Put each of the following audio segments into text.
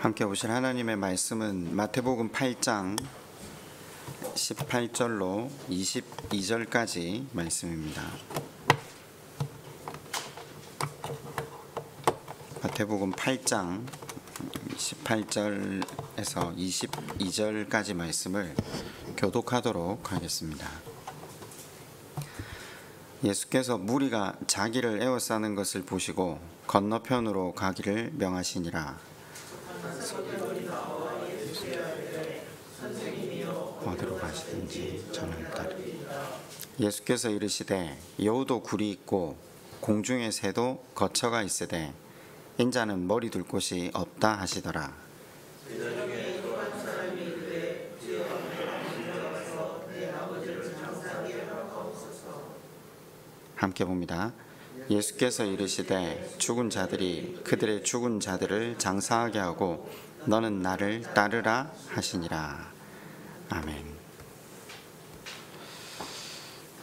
함께 보실 하나님의 말씀은 마태복음 8장 18절로 22절까지 말씀입니다. 마태복음 8장 18절에서 22절까지 말씀을 교독하도록 하겠습니다. 예수께서 무리가 자기를 에워싸는 것을 보시고 건너편으로 가기를 명하시니라. 어디로 가시든지 저는 따르리라. 예수께서 이르시되 여우도 굴이 있고 공중의 새도 거처가 있으되 인자는 머리 둘 곳이 없다 하시더라. 함께 봅니다. 예수께서 이르시되 죽은 자들이 그들의 죽은 자들을 장사하게 하고 너는 나를 따르라 하시니라. 아멘.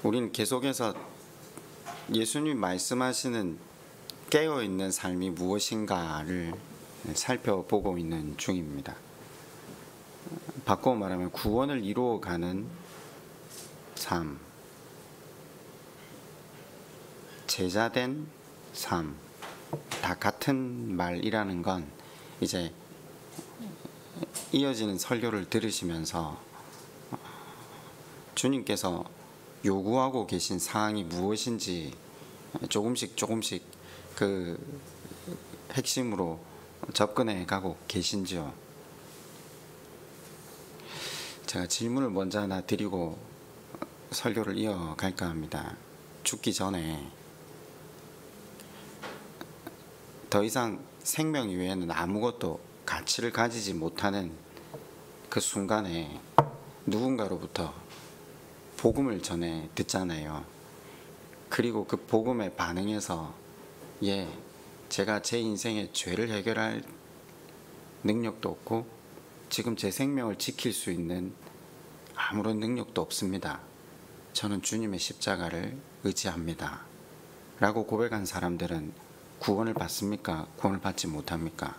우린 계속해서 예수님 말씀하시는 깨어있는 삶이 무엇인가를 살펴보고 있는 중입니다. 바꿔 말하면 구원을 이루어가는 삶, 제자된 삶, 다 같은 말이라는 건 이제 이어지는 설교를 들으시면서 주님께서 요구하고 계신 사항이 무엇인지 조금씩 그 핵심으로 접근해 가고 계신지요? 제가 질문을 먼저 하나 드리고 설교를 이어갈까 합니다. 죽기 전에 더 이상 생명 이외에는 아무것도 가치를 가지지 못하는 그 순간에 누군가로부터 복음을 전해 듣잖아요. 그리고 그 복음에 반응해서 제가 제 인생의 죄를 해결할 능력도 없고 지금 제 생명을 지킬 수 있는 아무런 능력도 없습니다. 저는 주님의 십자가를 의지합니다. 라고 고백한 사람들은 구원을 받습니까? 구원을 받지 못합니까?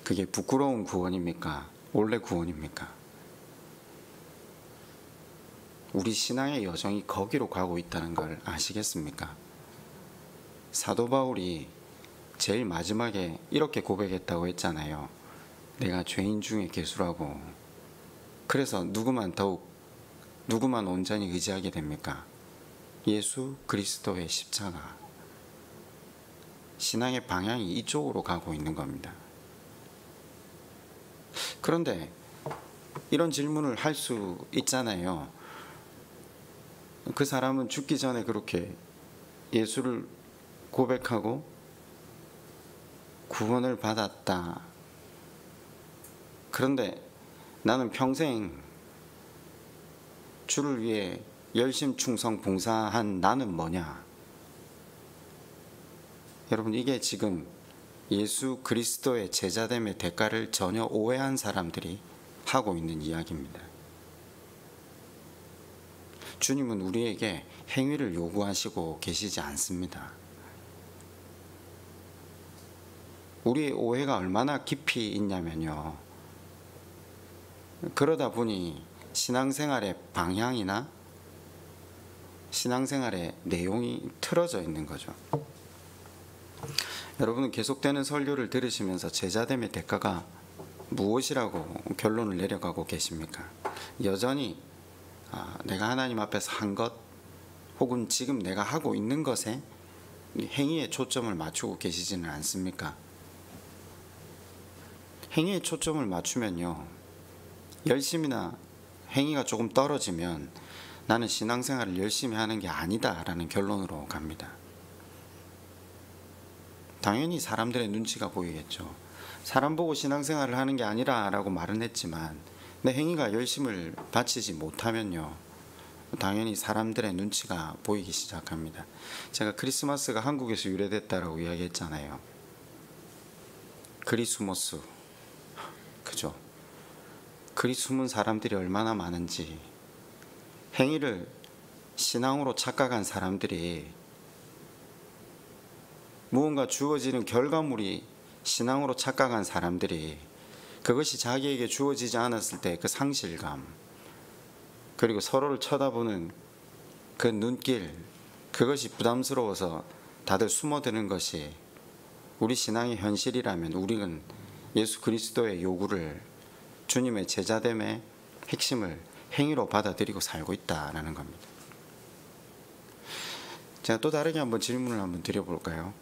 그게 부끄러운 구원입니까? 원래 구원입니까? 우리 신앙의 여정이 거기로 가고 있다는 걸 아시겠습니까? 사도 바울이 제일 마지막에 이렇게 고백했다고 했잖아요. 내가 죄인 중에 괴수라고. 그래서 누구만 온전히 의지하게 됩니까? 예수 그리스도의 십자가. 신앙의 방향이 이쪽으로 가고 있는 겁니다. 그런데 이런 질문을 할 수 있잖아요. 그 사람은 죽기 전에 그렇게 예수를 고백하고 구원을 받았다. 그런데 나는 평생 주를 위해 열심 충성 봉사한 나는 뭐냐? 여러분, 이게 지금 예수 그리스도의 제자됨의 대가를 전혀 오해한 사람들이 하고 있는 이야기입니다. 주님은 우리에게 행위를 요구하시고 계시지 않습니다. 우리의 오해가 얼마나 깊이 있냐면요. 그러다 보니 신앙생활의 방향이나 신앙생활의 내용이 틀어져 있는 거죠. 여러분은 계속되는 설교를 들으시면서 제자됨의 대가가 무엇이라고 결론을 내려가고 계십니까? 여전히 내가 하나님 앞에서 한 것 혹은 지금 내가 하고 있는 것에 행위에 초점을 맞추고 계시지는 않습니까? 행위에 초점을 맞추면요, 열심이나 행위가 조금 떨어지면 나는 신앙생활을 열심히 하는 게 아니다라는 결론으로 갑니다. 당연히 사람들의 눈치가 보이겠죠. 사람 보고 신앙생활을 하는 게 아니라라고 말은 했지만 내 행위가 열심을 바치지 못하면요, 당연히 사람들의 눈치가 보이기 시작합니다. 제가 크리스마스가 한국에서 유래됐다라고 이야기했잖아요. 그리스모스, 그죠? 그리 숨은 사람들이 얼마나 많은지, 행위를 신앙으로 착각한 사람들이 무언가 주어지는 결과물이 신앙으로 착각한 사람들이 그것이 자기에게 주어지지 않았을 때 그 상실감, 그리고 서로를 쳐다보는 그 눈길, 그것이 부담스러워서 다들 숨어드는 것이 우리 신앙의 현실이라면 우리는 예수 그리스도의 요구를, 주님의 제자됨의 핵심을 행위로 받아들이고 살고 있다라는 겁니다. 제가 또 다르게 한번 질문을 한번 드려볼까요?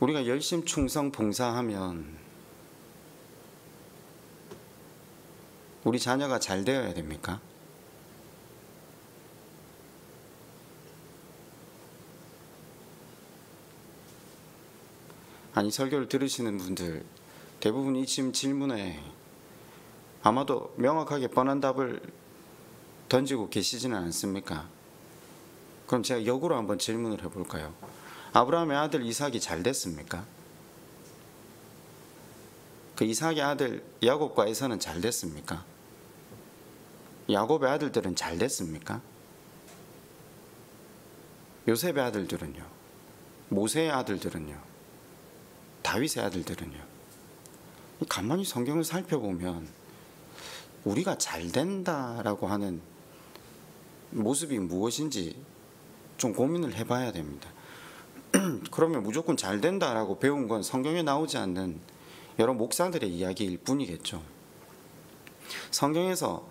우리가 열심 충성 봉사하면 우리 자녀가 잘 되어야 됩니까? 아니, 설교를 들으시는 분들 대부분 이 지금 질문에 아마도 명확하게 뻔한 답을 던지고 계시지는 않습니까? 그럼 제가 역으로 한번 질문을 해볼까요? 아브라함의 아들 이삭이 잘 됐습니까? 그 이삭의 아들 야곱과 에서는 잘 됐습니까? 야곱의 아들들은 잘 됐습니까? 요셉의 아들들은요? 모세의 아들들은요? 다윗의 아들들은요? 가만히 성경을 살펴보면 우리가 잘 된다라고 하는 모습이 무엇인지 좀 고민을 해봐야 됩니다. 그러면 무조건 잘 된다라고 배운 건 성경에 나오지 않는 여러 목사들의 이야기일 뿐이겠죠. 성경에서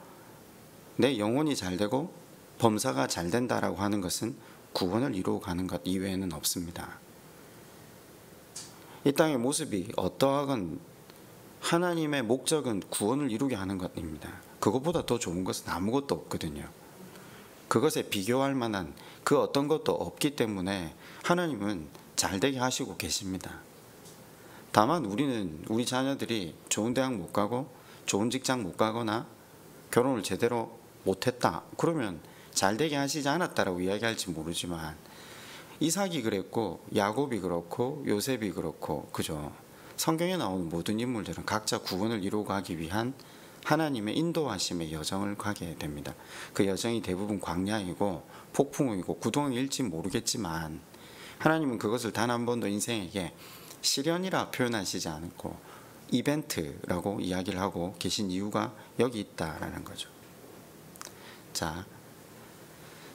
내 영혼이 잘 되고 범사가 잘 된다라고 하는 것은 구원을 이루어 가는 것 이외에는 없습니다. 이 땅의 모습이 어떠하건 하나님의 목적은 구원을 이루게 하는 것입니다. 그것보다 더 좋은 것은 아무것도 없거든요. 그것에 비교할 만한 그 어떤 것도 없기 때문에 하나님은 잘되게 하시고 계십니다. 다만 우리는 우리 자녀들이 좋은 대학 못 가고 좋은 직장 못 가거나 결혼을 제대로 못했다 그러면 잘되게 하시지 않았다라고 이야기할지 모르지만 이삭이 그랬고 야곱이 그렇고 요셉이 그렇고 그죠. 성경에 나오는 모든 인물들은 각자 구원을 이루어 가기 위한 하나님의 인도하심의 여정을 가게 됩니다. 그 여정이 대부분 광야이고 폭풍이고 구덩이일지 모르겠지만 하나님은 그것을 단 한 번도 인생에게 시련이라 표현하시지 않고 이벤트라고 이야기를 하고 계신 이유가 여기 있다라는 거죠. 자,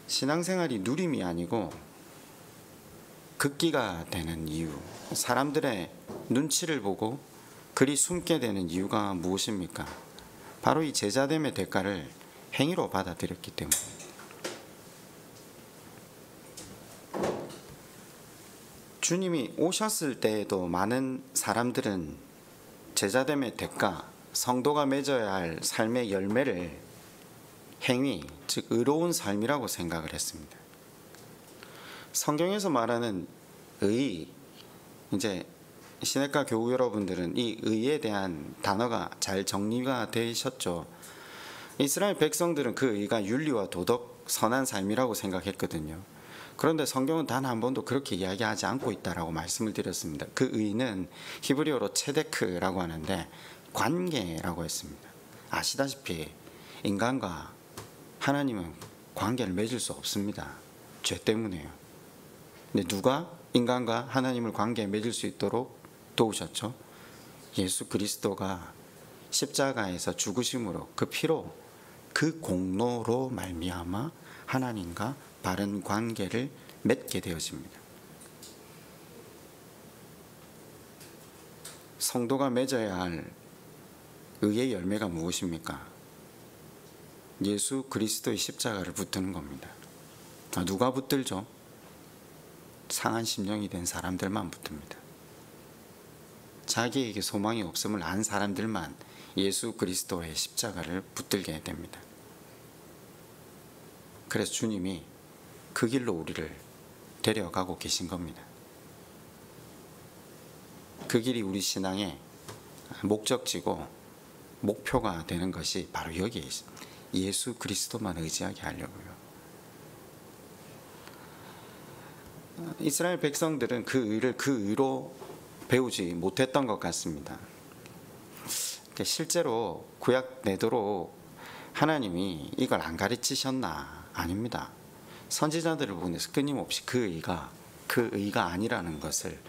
신앙생활이 누림이 아니고 극기가 되는 이유, 사람들의 눈치를 보고 그리 숨게 되는 이유가 무엇입니까? 바로 이 제자됨의 대가를 행위로 받아들였기 때문에. 주님이 오셨을 때에도 많은 사람들은 제자됨의 대가, 성도가 맺어야 할 삶의 열매를 행위, 즉 의로운 삶이라고 생각을 했습니다. 성경에서 말하는 의, 이제 시내가 교우 여러분들은 이 의에 대한 단어가 잘 정리가 되셨죠. 이스라엘 백성들은 그 의가 윤리와 도덕, 선한 삶이라고 생각했거든요. 그런데 성경은 단 한 번도 그렇게 이야기하지 않고 있다라고 말씀을 드렸습니다. 그 의는 히브리어로 체데크라고 하는데 관계라고 했습니다. 아시다시피 인간과 하나님은 관계를 맺을 수 없습니다. 죄 때문에요. 근데 누가 인간과 하나님을 관계에 맺을 수 있도록 도우셨죠? 예수 그리스도가 십자가에서 죽으심으로 그 피로 그 공로로 말미암아 하나님과 바른 관계를 맺게 되어집니다. 성도가 맺어야 할 의의 열매가 무엇입니까? 예수 그리스도의 십자가를 붙드는 겁니다. 누가 붙들죠? 상한 심령이 된 사람들만 붙듭니다. 자기에게 소망이 없음을 안 사람들만 예수 그리스도의 십자가를 붙들게 됩니다. 그래서 주님이 그 길로 우리를 데려가고 계신 겁니다. 그 길이 우리 신앙의 목적지고 목표가 되는 것이 바로 여기에 있습니다. 예수 그리스도만 의지하게 하려고요. 이스라엘 백성들은 그 의를 그 의로 배우지 못했던 것 같습니다. 실제로 구약 내도록 하나님이 이걸 안 가르치셨나? 아닙니다. 선지자들을 보내서 끊임없이 그 의가 그 의가 아니라는 것을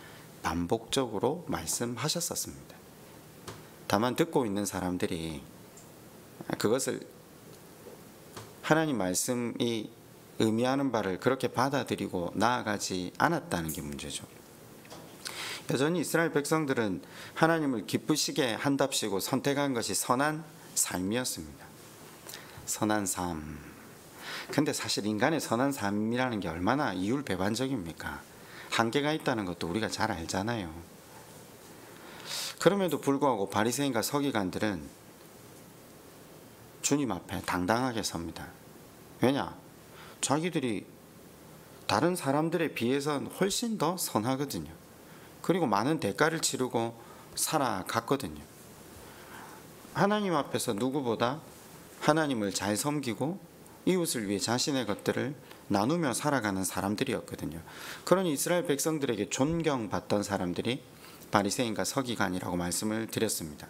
반복적으로 말씀하셨었습니다. 다만 듣고 있는 사람들이 그것을 하나님 말씀이 의미하는 바를 그렇게 받아들이고 나아가지 않았다는 게 문제죠. 여전히 이스라엘 백성들은 하나님을 기쁘시게 한답시고 선택한 것이 선한 삶이었습니다. 선한 삶. 근데 사실 인간의 선한 삶이라는 게 얼마나 이율배반적입니까? 한계가 있다는 것도 우리가 잘 알잖아요. 그럼에도 불구하고 바리새인과 서기관들은 주님 앞에 당당하게 섭니다. 왜냐? 자기들이 다른 사람들에 비해서는 훨씬 더 선하거든요. 그리고 많은 대가를 치르고 살아갔거든요. 하나님 앞에서 누구보다 하나님을 잘 섬기고 이웃을 위해 자신의 것들을 나누며 살아가는 사람들이었거든요. 그러니 이스라엘 백성들에게 존경받던 사람들이 바리새인과 서기관이라고 말씀을 드렸습니다.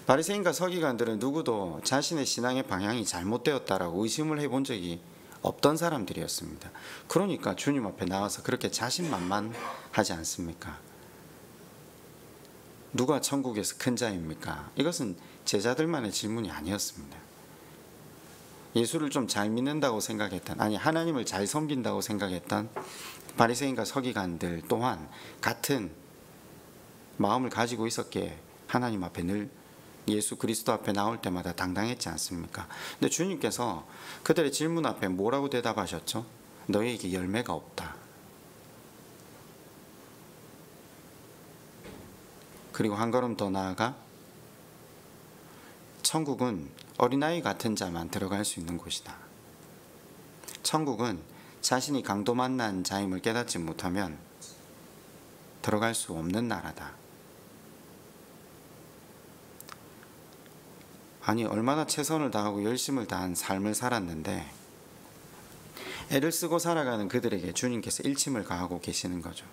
바리새인과 서기관들은 누구도 자신의 신앙의 방향이 잘못되었다라고 의심을 해본 적이 없던 사람들이었습니다. 그러니까 주님 앞에 나와서 그렇게 자신만만하지 않습니까? 누가 천국에서 큰 자입니까? 이것은 제자들만의 질문이 아니었습니다. 예수를 좀 잘 믿는다고 생각했던, 아니 하나님을 잘 섬긴다고 생각했던 바리새인과 서기관들 또한 같은 마음을 가지고 있었기에 하나님 앞에 늘 예수 그리스도 앞에 나올 때마다 당당했지 않습니까? 근데 주님께서 그들의 질문 앞에 뭐라고 대답하셨죠? 너희에게 열매가 없다. 그리고 한 걸음 더 나아가 천국은 어린아이 같은 자만 들어갈 수 있는 곳이다. 천국은 자신이 강도 만난 자임을 깨닫지 못하면 들어갈 수 없는 나라다. 아니 얼마나 최선을 다하고 열심을 다한 삶을 살았는데 애를 쓰고 살아가는 그들에게 주님께서 일침을 가하고 계시는 거죠.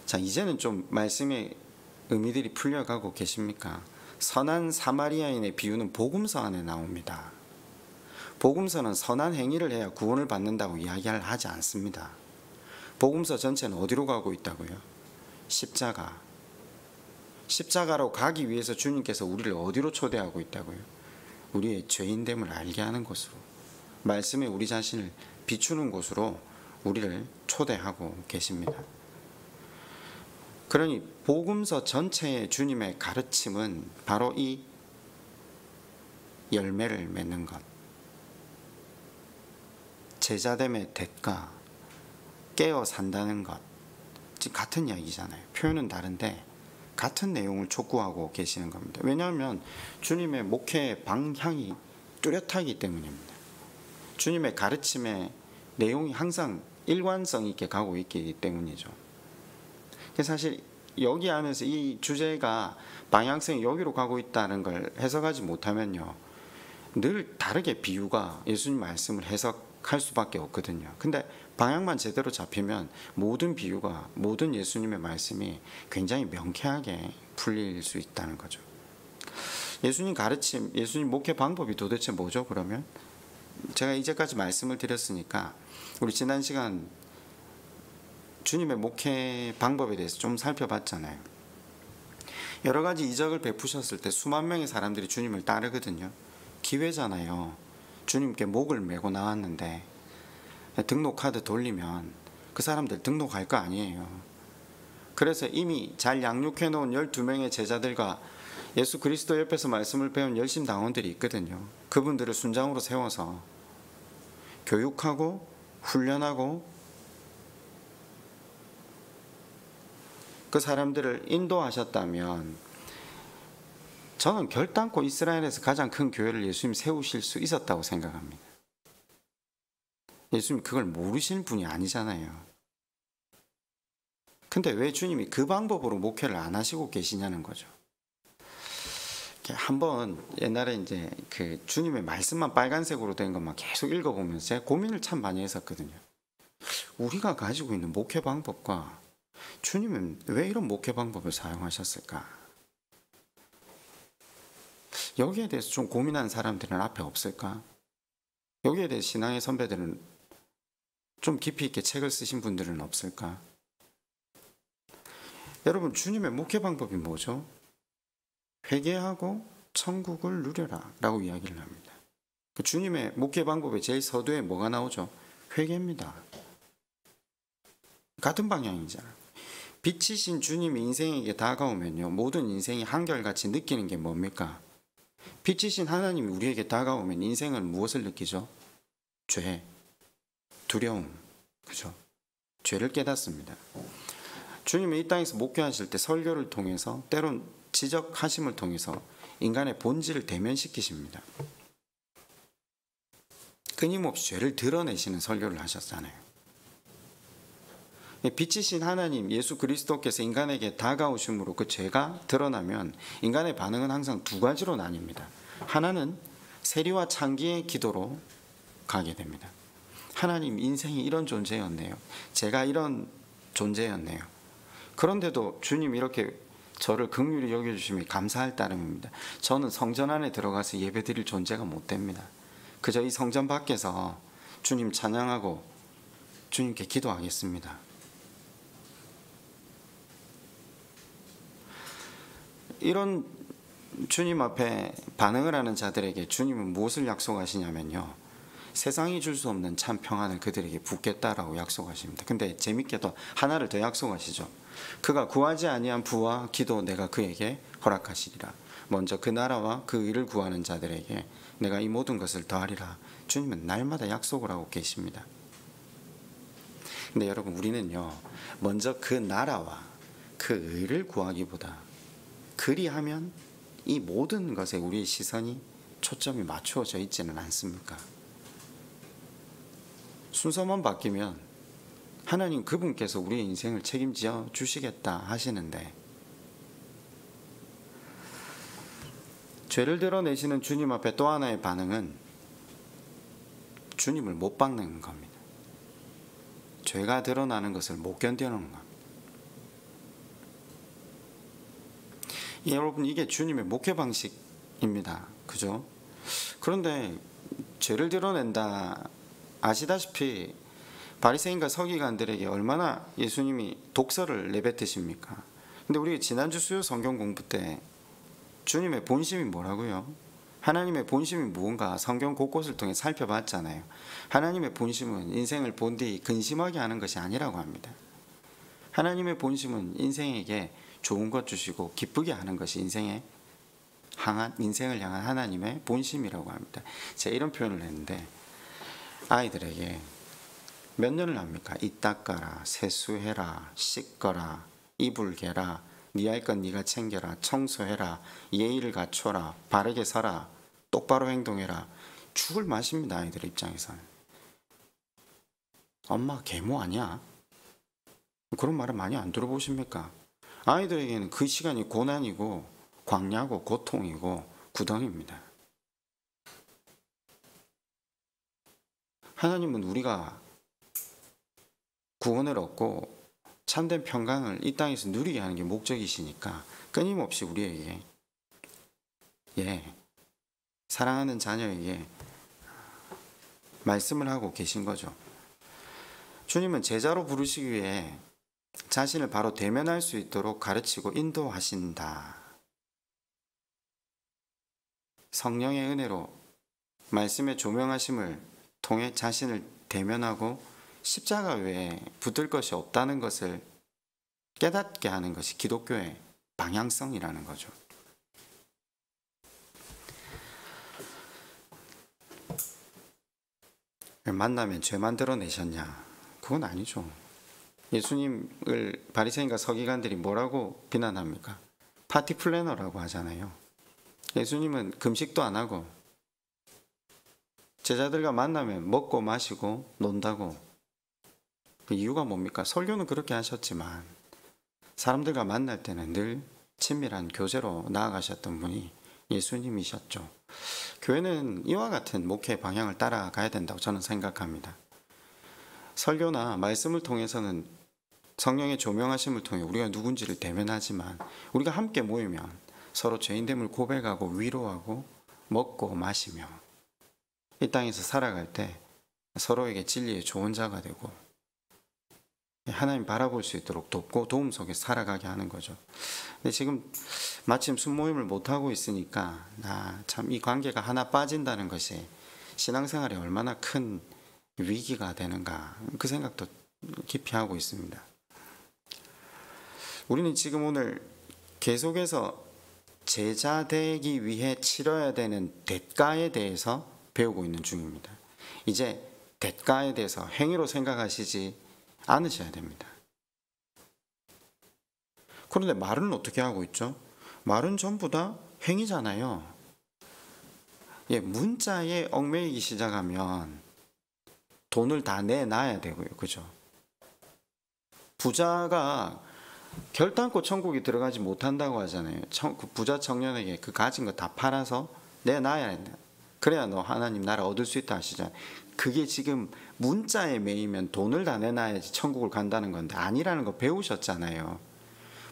자, 이제는 좀 말씀의 의미들이 풀려가고 계십니까? 선한 사마리아인의 비유는 복음서 안에 나옵니다. 복음서는 선한 행위를 해야 구원을 받는다고 이야기를 하지 않습니다. 복음서 전체는 어디로 가고 있다고요? 십자가로 가기 위해서 주님께서 우리를 어디로 초대하고 있다고요? 우리의 죄인됨을 알게 하는 곳으로, 말씀에 우리 자신을 비추는 곳으로 우리를 초대하고 계십니다. 그러니 복음서 전체의 주님의 가르침은 바로 이 열매를 맺는 것, 제자됨의 대가, 깨어 산다는 것, 지금 같은 이야기잖아요. 표현은 다른데 같은 내용을 촉구하고 계시는 겁니다. 왜냐하면 주님의 목회 방향이 뚜렷하기 때문입니다. 주님의 가르침의 내용이 항상 일관성 있게 가고 있기 때문이죠. 사실 여기 안에서 이 주제가 방향성이 여기로 가고 있다는 걸 해석하지 못하면요, 늘 다르게 비유가 예수님 말씀을 해석할 수밖에 없거든요. 근데 방향만 제대로 잡히면 모든 비유가, 모든 예수님의 말씀이 굉장히 명쾌하게 풀릴 수 있다는 거죠. 예수님 가르침, 예수님 목회 방법이 도대체 뭐죠? 그러면 제가 이제까지 말씀을 드렸으니까 우리 지난 시간 주님의 목회 방법에 대해서 좀 살펴봤잖아요. 여러 가지 이적을 베푸셨을 때 수만 명의 사람들이 주님을 따르거든요. 기회잖아요. 주님께 목을 메고 나왔는데 등록카드 돌리면 그 사람들 등록할 거 아니에요. 그래서 이미 잘 양육해 놓은 12명의 제자들과 예수 그리스도 옆에서 말씀을 배운 열심 당원들이 있거든요. 그분들을 순장으로 세워서 교육하고 훈련하고 그 사람들을 인도하셨다면 저는 결단코 이스라엘에서 가장 큰 교회를 예수님 세우실 수 있었다고 생각합니다. 예수님 그걸 모르시는 분이 아니잖아요. 근데 왜 주님이 그 방법으로 목회를 안 하시고 계시냐는 거죠. 한번 옛날에 이제 그 주님의 말씀만 빨간색으로 된 것만 계속 읽어보면서 제가 고민을 참 많이 했었거든요. 우리가 가지고 있는 목회 방법과 주님은 왜 이런 목회 방법을 사용하셨을까? 여기에 대해서 좀 고민하는 사람들은 앞에 없을까? 여기에 대해서 신앙의 선배들은 좀 깊이 있게 책을 쓰신 분들은 없을까? 여러분, 주님의 목회 방법이 뭐죠? 회개하고 천국을 누려라 라고 이야기를 합니다. 그 주님의 목회 방법의 제일 서두에 뭐가 나오죠? 회개입니다. 같은 방향이잖아요. 빛이신 주님이 인생에게 다가오면요, 모든 인생이 한결같이 느끼는 게 뭡니까? 빛이신 하나님이 우리에게 다가오면 인생은 무엇을 느끼죠? 죄, 두려움, 그죠? 죄를 깨닫습니다. 주님이 이 땅에서 목회하실 때 설교를 통해서, 때론 지적하심을 통해서 인간의 본질을 대면시키십니다. 끊임없이 죄를 드러내시는 설교를 하셨잖아요. 빛이신 하나님 예수 그리스도께서 인간에게 다가오심으로 그 죄가 드러나면 인간의 반응은 항상 두 가지로 나뉩니다. 하나는 세리와 창기의 기도로 가게 됩니다. 하나님, 인생이 이런 존재였네요. 제가 이런 존재였네요. 그런데도 주님 이렇게 저를 긍휼히 여겨주심이 감사할 따름입니다. 저는 성전 안에 들어가서 예배드릴 존재가 못 됩니다. 그저 이 성전 밖에서 주님 찬양하고 주님께 기도하겠습니다. 이런 주님 앞에 반응을 하는 자들에게 주님은 무엇을 약속하시냐면요, 세상이 줄 수 없는 참 평안을 그들에게 붓겠다라고 약속하십니다. 근데 재밌게도 하나를 더 약속하시죠. 그가 구하지 아니한 부와 기도 내가 그에게 허락하시리라. 먼저 그 나라와 그 의를 구하는 자들에게 내가 이 모든 것을 더하리라. 주님은 날마다 약속을 하고 계십니다. 근데 여러분, 우리는요, 먼저 그 나라와 그 의를 구하기보다 그리하면 이 모든 것에 우리의 시선이 초점이 맞추어져 있지는 않습니까? 순서만 바뀌면 하나님 그분께서 우리의 인생을 책임져 주시겠다 하시는데, 죄를 드러내시는 주님 앞에 또 하나의 반응은 주님을 못 박는 겁니다. 죄가 드러나는 것을 못 견디는 겁니다. 여러분, 이게 주님의 목회 방식입니다. 그죠? 그런데 죄를 드러낸다, 아시다시피 바리새인과 서기관들에게 얼마나 예수님이 독설을 내뱉으십니까? 근데 우리 지난주 수요 성경 공부 때 주님의 본심이 뭐라고요? 하나님의 본심이 무언가 성경 곳곳을 통해 살펴봤잖아요. 하나님의 본심은 인생을 본 뒤 근심하게 하는 것이 아니라고 합니다. 하나님의 본심은 인생에게 좋은 것 주시고 기쁘게 하는 것이 인생을 향한 하나님의 본심이라고 합니다. 제가 이런 표현을 했는데, 아이들에게 몇 년을 합니까? 이 닦아라, 세수해라, 씻거라, 이불 개라, 네 할 건 네가 챙겨라, 청소해라, 예의를 갖춰라, 바르게 살아, 똑바로 행동해라. 죽을 맛입니다. 아이들 입장에서는. 엄마 계모 아니야? 그런 말을 많이 안 들어보십니까? 아이들에게는 그 시간이 고난이고 광야고 고통이고 구덩이입니다. 하나님은 우리가 구원을 얻고 참된 평강을 이 땅에서 누리게 하는 게 목적이시니까 끊임없이 우리에게, 사랑하는 자녀에게 말씀을 하고 계신 거죠. 주님은 제자로 부르시기 위해 자신을 바로 대면할 수 있도록 가르치고 인도하신다. 성령의 은혜로 말씀의 조명하심을 통해 자신을 대면하고 십자가 외에 붙들 것이 없다는 것을 깨닫게 하는 것이 기독교의 방향성이라는 거죠. 만나면 죄만 드러내셨냐? 그건 아니죠. 예수님을 바리새인과 서기관들이 뭐라고 비난합니까? 파티 플래너라고 하잖아요. 예수님은 금식도 안 하고 제자들과 만나면 먹고 마시고 논다고. 그 이유가 뭡니까? 설교는 그렇게 하셨지만 사람들과 만날 때는 늘 친밀한 교제로 나아가셨던 분이 예수님이셨죠. 교회는 이와 같은 목회 방향을 따라가야 된다고 저는 생각합니다. 설교나 말씀을 통해서는 성령의 조명하심을 통해 우리가 누군지를 대면하지만, 우리가 함께 모이면 서로 죄인됨을 고백하고 위로하고 먹고 마시며 이 땅에서 살아갈 때 서로에게 진리의 조언자가 되고 하나님 바라볼 수 있도록 돕고 도움 속에 살아가게 하는 거죠. 근데 지금 마침 순모임을 못하고 있으니까 참 이 관계가 하나 빠진다는 것이 신앙생활에 얼마나 큰 위기가 되는가, 그 생각도 깊이 하고 있습니다. 우리는 지금 오늘 계속해서 제자 되기 위해 치러야 되는 대가에 대해서 배우고 있는 중입니다. 이제 대가에 대해서 행위로 생각하시지 않으셔야 됩니다. 그런데 말은 어떻게 하고 있죠? 말은 전부 다 행위잖아요. 문자에 얽매이기 시작하면 돈을 다 내놔야 되고요. 그죠? 부자가 결단코 천국에 들어가지 못한다고 하잖아요. 그 부자 청년에게 그 가진 거 다 팔아서 내놔야 한다. 그래야 너 하나님 나라 얻을 수 있다 하시잖아요. 그게 지금 문자에 매이면 돈을 다 내놔야지 천국을 간다는 건데 아니라는 거 배우셨잖아요.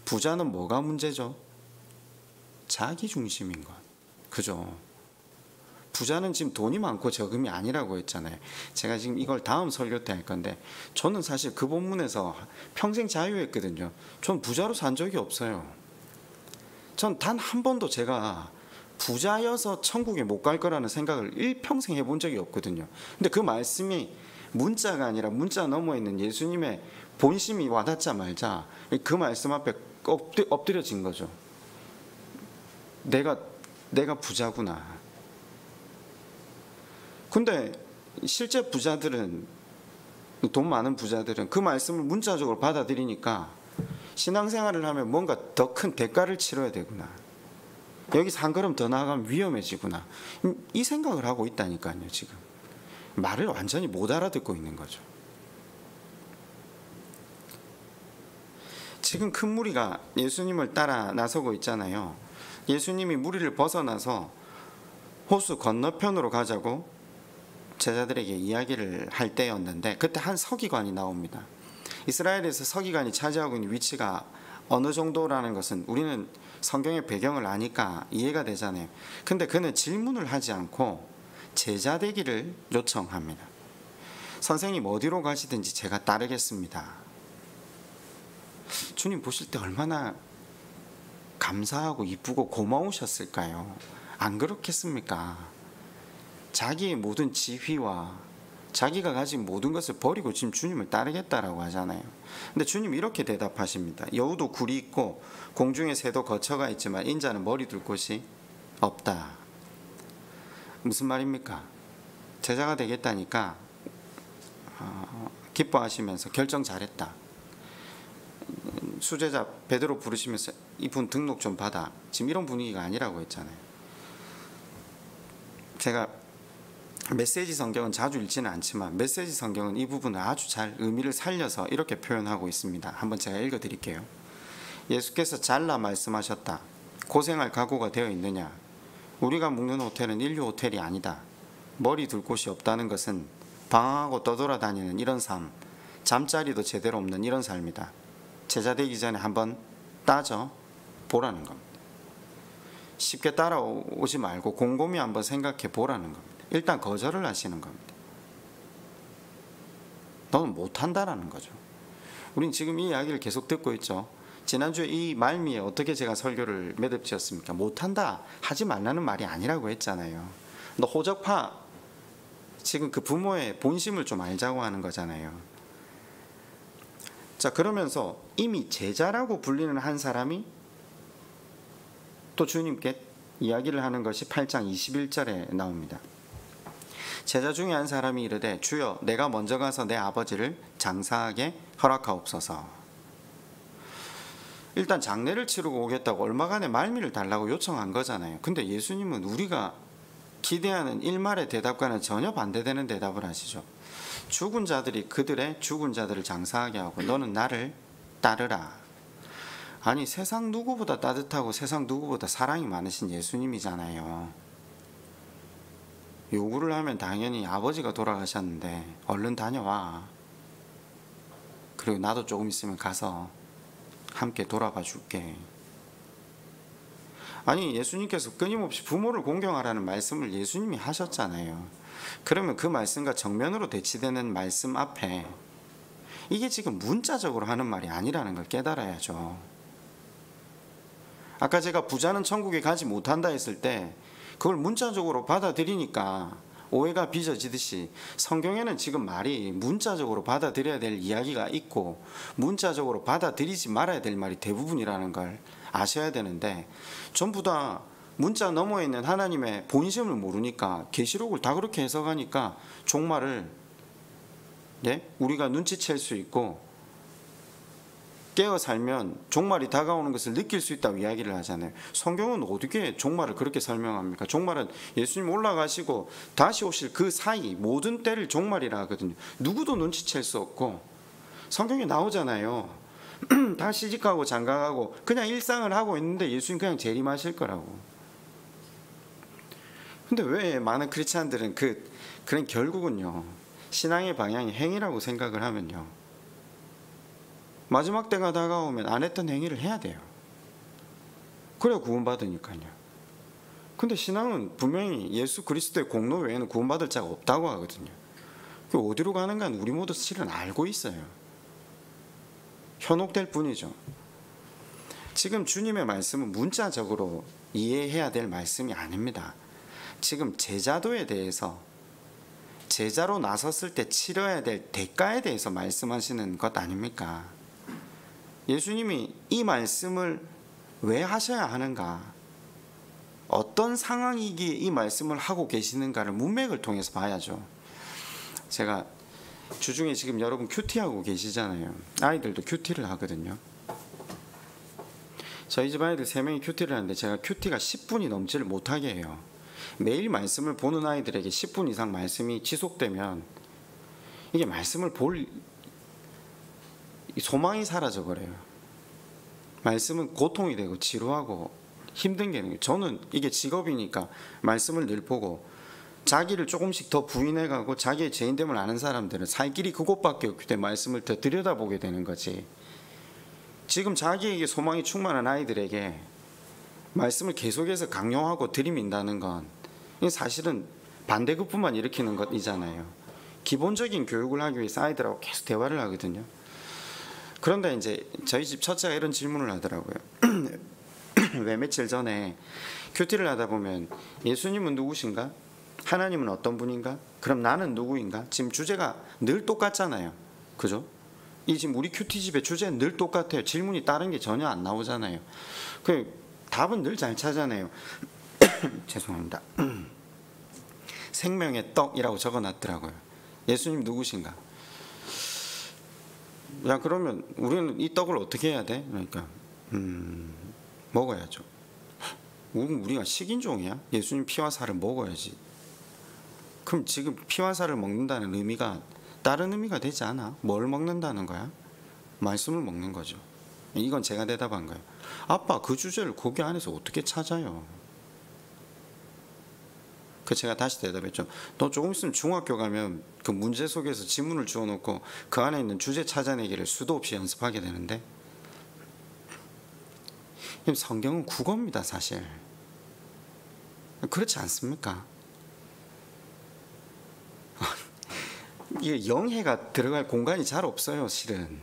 부자는 뭐가 문제죠? 자기 중심인 것. 그죠? 부자는 지금 돈이 많고 적음이 아니라고 했잖아요. 제가 지금 이걸 다음 설교 때 할 건데, 저는 사실 그 본문에서 평생 자유했거든요. 전 부자로 산 적이 없어요. 전 단 한 번도 제가 부자여서 천국에 못 갈 거라는 생각을 일평생 해본 적이 없거든요. 근데 그 말씀이 문자가 아니라 문자 너머에 있는 예수님의 본심이 와닿자 말자 그 말씀 앞에 엎드려진 거죠. 내가 부자구나. 근데 실제 부자들은, 돈 많은 부자들은 그 말씀을 문자적으로 받아들이니까 신앙생활을 하면 뭔가 더 큰 대가를 치러야 되구나, 여기서 한 걸음 더 나아가면 위험해지구나, 이 생각을 하고 있다니까요. 지금 말을 완전히 못 알아듣고 있는 거죠. 지금 큰 무리가 예수님을 따라 나서고 있잖아요. 예수님이 무리를 벗어나서 호수 건너편으로 가자고 제자들에게 이야기를 할 때였는데, 그때 한 서기관이 나옵니다. 이스라엘에서 서기관이 차지하고 있는 위치가 어느 정도라는 것은 우리는 성경의 배경을 아니까 이해가 되잖아요. 근데 그는 질문을 하지 않고 제자 되기를 요청합니다. 선생님 어디로 가시든지 제가 따르겠습니다. 주님 보실 때 얼마나 감사하고 이쁘고 고마우셨을까요? 안 그렇겠습니까? 자기의 모든 지휘와 자기가 가진 모든 것을 버리고 지금 주님을 따르겠다라고 하잖아요. 근데 주님 이렇게 대답하십니다. 여우도 굴이 있고 공중의 새도 거처가 있지만 인자는 머리 둘 곳이 없다. 무슨 말입니까? 제자가 되겠다니까 기뻐하시면서 결정 잘했다. 수제자 베드로 부르시면서 이분 등록 좀 받아. 지금 이런 분위기가 아니라고 했잖아요. 제가 메시지 성경은 자주 읽지는 않지만 메시지 성경은 이 부분을 아주 잘 의미를 살려서 이렇게 표현하고 있습니다. 한번 제가 읽어드릴게요. 예수께서 잘라 말씀하셨다. 고생할 각오가 되어 있느냐? 우리가 묵는 호텔은 인류 호텔이 아니다. 머리 둘 곳이 없다는 것은 방황하고 떠돌아다니는 이런 삶, 잠자리도 제대로 없는 이런 삶이다. 제자 되기 전에 한번 따져 보라는 겁니다. 쉽게 따라오지 말고 곰곰이 한번 생각해 보라는 겁니다. 일단 거절을 하시는 겁니다. 너는 못한다라는 거죠. 우린 지금 이 이야기를 계속 듣고 있죠. 지난주에 이 말미에 어떻게 제가 설교를 매듭지었습니까? 못한다, 하지 말라는 말이 아니라고 했잖아요. 너 호적파, 지금 그 부모의 본심을 좀 알자고 하는 거잖아요. 자, 그러면서 이미 제자라고 불리는 한 사람이 또 주님께 이야기를 하는 것이 8장 21절에 나옵니다. 제자 중에 한 사람이 이르되 주여 내가 먼저 가서 내 아버지를 장사하게 허락하옵소서. 일단 장례를 치르고 오겠다고 얼마간의 말미를 달라고 요청한 거잖아요. 근데 예수님은 우리가 기대하는 일말의 대답과는 전혀 반대되는 대답을 하시죠. 죽은 자들이 그들의 죽은 자들을 장사하게 하고 너는 나를 따르라. 아니, 세상 누구보다 따뜻하고 세상 누구보다 사랑이 많으신 예수님이잖아요. 요구를 하면 당연히 아버지가 돌아가셨는데 얼른 다녀와. 그리고 나도 조금 있으면 가서 함께 돌아봐 줄게. 아니, 예수님께서 끊임없이 부모를 공경하라는 말씀을 예수님이 하셨잖아요. 그러면 그 말씀과 정면으로 대치되는 말씀 앞에 이게 지금 문자적으로 하는 말이 아니라는 걸 깨달아야죠. 아까 제가 부자는 천국에 가지 못한다 했을 때 그걸 문자적으로 받아들이니까 오해가 빚어지듯이 성경에는 지금 말이 문자적으로 받아들여야 될 이야기가 있고 문자적으로 받아들이지 말아야 될 말이 대부분이라는 걸 아셔야 되는데, 전부 다 문자 너머에 있는 하나님의 본심을 모르니까 계시록을 다 그렇게 해석하니까 종말을 우리가 눈치챌 수 있고 깨어 살면 종말이 다가오는 것을 느낄 수 있다고 이야기를 하잖아요. 성경은 어떻게 종말을 그렇게 설명합니까? 종말은 예수님 올라가시고 다시 오실 그 사이 모든 때를 종말이라 하거든요. 누구도 눈치챌 수 없고 성경에 나오잖아요. 다 시집가고 장가가고 그냥 일상을 하고 있는데 예수님 그냥 재림하실 거라고. 근데 왜 많은 크리스찬들은 그런 결국은요, 신앙의 방향이 행위라고 생각을 하면요, 마지막 때가 다가오면 안 했던 행위를 해야 돼요. 그래야 구원받으니까요. 근데 신앙은 분명히 예수 그리스도의 공로 외에는 구원받을 자가 없다고 하거든요. 그 어디로 가는가는 우리 모두 실은 알고 있어요. 현혹될 뿐이죠. 지금 주님의 말씀은 문자적으로 이해해야 될 말씀이 아닙니다. 지금 제자도에 대해서, 제자로 나섰을 때 치러야 될 대가에 대해서 말씀하시는 것 아닙니까? 예수님이 이 말씀을 왜 하셔야 하는가, 어떤 상황이기에 이 말씀을 하고 계시는가를 문맥을 통해서 봐야죠. 제가 주중에 지금 여러분 큐티하고 계시잖아요. 아이들도 큐티를 하거든요. 저희 집 아이들 3명이 큐티를 하는데 제가 큐티가 10분이 넘지를 못하게 해요. 매일 말씀을 보는 아이들에게 10분 이상 말씀이 지속되면 이게 말씀을 볼 소망이 사라져 버려요. 말씀은 고통이 되고 지루하고 힘든 게 있는 거예요. 저는 이게 직업이니까 말씀을 늘 보고 자기를 조금씩 더 부인해가고 자기의 죄인됨을 아는 사람들은 살 길이 그곳밖에 없기 때문에 말씀을 더 들여다보게 되는 거지. 지금 자기에게 소망이 충만한 아이들에게 말씀을 계속해서 강요하고 들이민다는 건 사실은 반대급부만 일으키는 것이잖아요. 기본적인 교육을 하기 위해서 아이들하고 계속 대화를 하거든요. 그런데 이제 저희 집 첫째가 이런 질문을 하더라고요. 왜 며칠 전에 큐티를 하다 보면 예수님은 누구신가? 하나님은 어떤 분인가? 그럼 나는 누구인가? 지금 주제가 늘 똑같잖아요. 그죠? 이 지금 우리 큐티집의 주제는 늘 똑같아요. 질문이 다른 게 전혀 안 나오잖아요. 그 답은 늘 잘 찾아내요. 죄송합니다. 생명의 떡이라고 적어놨더라고요. 예수님 누구신가? 야, 그러면 우리는 이 떡을 어떻게 해야 돼? 그러니까 먹어야죠. 우리가 식인종이야? 예수님 피와 살을 먹어야지. 그럼 지금 피와 살을 먹는다는 의미가 다른 의미가 되지 않아? 뭘 먹는다는 거야? 말씀을 먹는 거죠. 이건 제가 대답한 거예요. 아빠, 그 주제를 거기 안에서 어떻게 찾아요? 그 제가 다시 대답했죠. 너 조금 있으면 중학교 가면 그 문제 속에서 지문을 주워놓고 그 안에 있는 주제 찾아내기를 수도 없이 연습하게 되는데, 성경은 국어입니다, 사실. 그렇지 않습니까? 이게 영해가 들어갈 공간이 잘 없어요, 실은.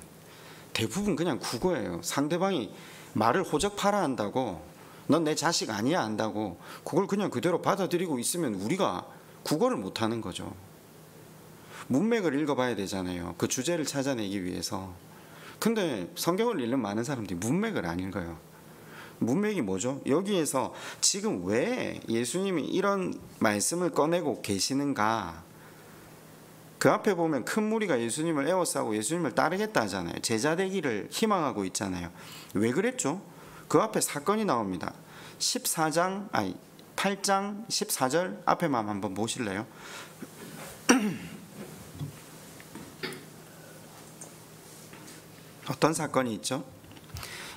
대부분 그냥 국어예요. 상대방이 말을 호적파라 한다고, 넌 내 자식 아니야 한다고, 그걸 그냥 그대로 받아들이고 있으면 우리가 국어를 못하는 거죠. 문맥을 읽어봐야 되잖아요. 그 주제를 찾아내기 위해서. 근데 성경을 읽는 많은 사람들이 문맥을 안 읽어요. 문맥이 뭐죠? 여기에서 지금 왜 예수님이 이런 말씀을 꺼내고 계시는가? 그 앞에 보면 큰 무리가 예수님을 에워싸고 예수님을 따르겠다 하잖아요. 제자 되기를 희망하고 있잖아요. 왜 그랬죠? 그 앞에 사건이 나옵니다. 8장 14절 앞에만 한번 보실래요? 어떤 사건이 있죠?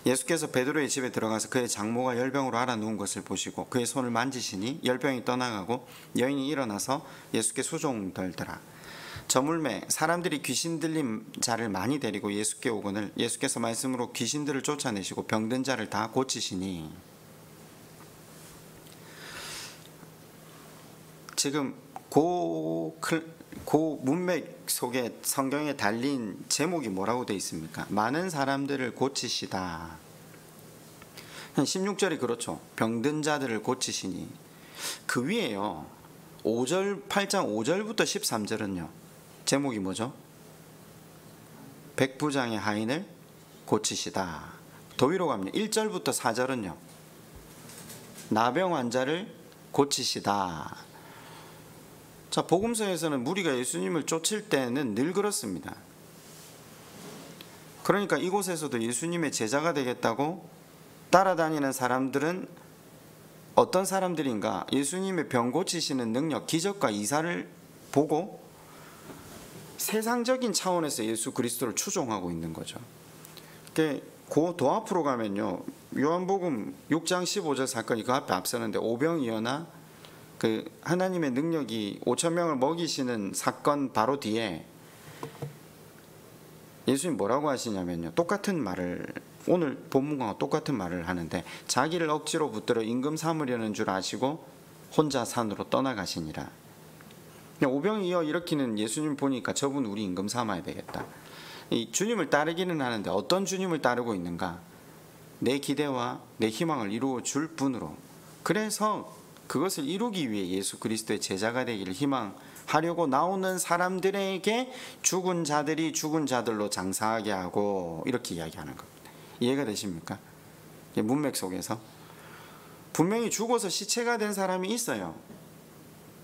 예수께서 베드로의 집에 들어가서 그의 장모가 열병으로 앓아 누운 것을 보시고 그의 손을 만지시니 열병이 떠나가고 여인이 일어나서 예수께 수종들더라. 저물매 사람들이 귀신 들린 자를 많이 데리고 예수께 오거늘 예수께서 말씀으로 귀신들을 쫓아내시고 병든 자를 다 고치시니. 지금 그 문맥 속에 성경에 달린 제목이 뭐라고 되어 있습니까? 많은 사람들을 고치시다. 16절이 그렇죠. 병든 자들을 고치시니. 그 위에요. 8장 5절부터 13절은요. 제목이 뭐죠? 백부장의 하인을 고치시다. 더 위로 가면 1절부터 4절은요. 나병 환자를 고치시다. 자, 복음서에서는 무리가 예수님을 쫓을 때는 늘 그렇습니다. 그러니까 이곳에서도 예수님의 제자가 되겠다고 따라다니는 사람들은 어떤 사람들인가? 예수님의 병 고치시는 능력, 기적과 이사를 보고 세상적인 차원에서 예수 그리스도를 추종하고 있는 거죠. 그 더 앞으로 가면요, 요한복음 6장 15절 사건이 그 앞에 앞서는데 오병이어나 그 하나님의 능력이 5천 명을 먹이시는 사건 바로 뒤에 예수님 뭐라고 하시냐면요, 똑같은 말을, 오늘 본문과 똑같은 말을 하는데, 자기를 억지로 붙들어 임금 삼으려는 줄 아시고 혼자 산으로 떠나가시니라. 오병이어 일으키는 예수님 보니까 저분 우리 임금 삼아야 되겠다. 이 주님을 따르기는 하는데 어떤 주님을 따르고 있는가? 내 기대와 내 희망을 이루어 줄 분으로. 그래서 그것을 이루기 위해 예수 그리스도의 제자가 되기를 희망하려고 나오는 사람들에게 죽은 자들이 죽은 자들로 장사하게 하고, 이렇게 이야기하는 겁니다. 이해가 되십니까? 문맥 속에서 분명히 죽어서 시체가 된 사람이 있어요.